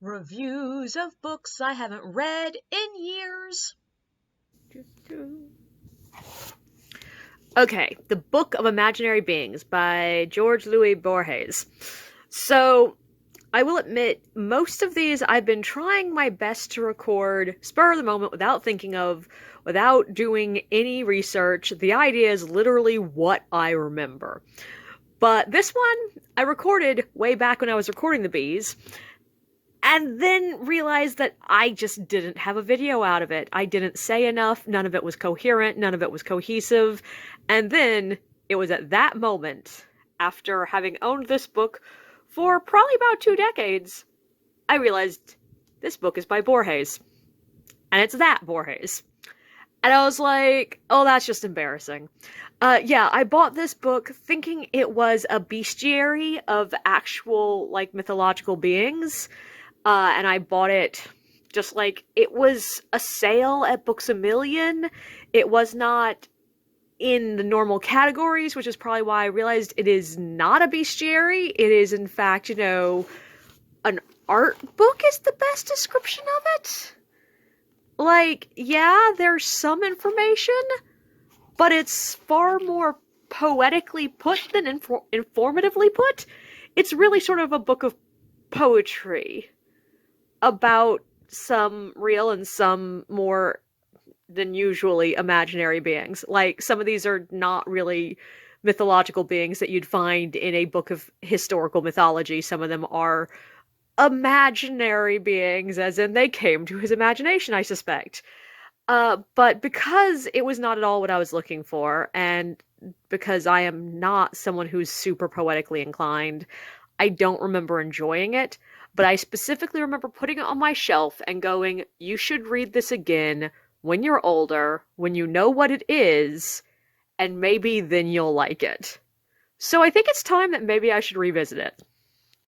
Reviews of books I haven't read in years. Okay, The Book of Imaginary Beings by George Louis Borges. So, I will admit, most of these I've been trying my best to record spur of the moment without doing any research. The idea is literally what I remember. But this one, I recorded way back when I was recording the bees, and then realized that I just didn't have a video out of it. I didn't say enough, none of it was coherent, none of it was cohesive, and then it was at that moment, after having owned this book for probably about 2 decades, I realized this book is by Borges. And it's that Borges. And I was like, oh, that's just embarrassing. Yeah, I bought this book thinking it was a bestiary of actual, like, mythological beings. And I bought it just like it was a sale at Books A Million. It was not in the normal categories, which is probably why I realized it is not a bestiary. It is, in fact, an art book is the best description of it. Like, yeah, there's some information, but it's far more poetically put than informatively put. It's really sort of a book of poetry about some real and some more than usually imaginary beings. Like, some of these are not really mythological beings that you'd find in a book of historical mythology. Some of them are imaginary beings, as in they came to his imagination, I suspect. But because it was not at all what I was looking for, and because I am not someone who's super poetically inclined, I don't remember enjoying it. But I specifically remember putting it on my shelf and going, you should read this again when you're older, when you know what it is, and maybe then you'll like it. So I think it's time that maybe I should revisit it.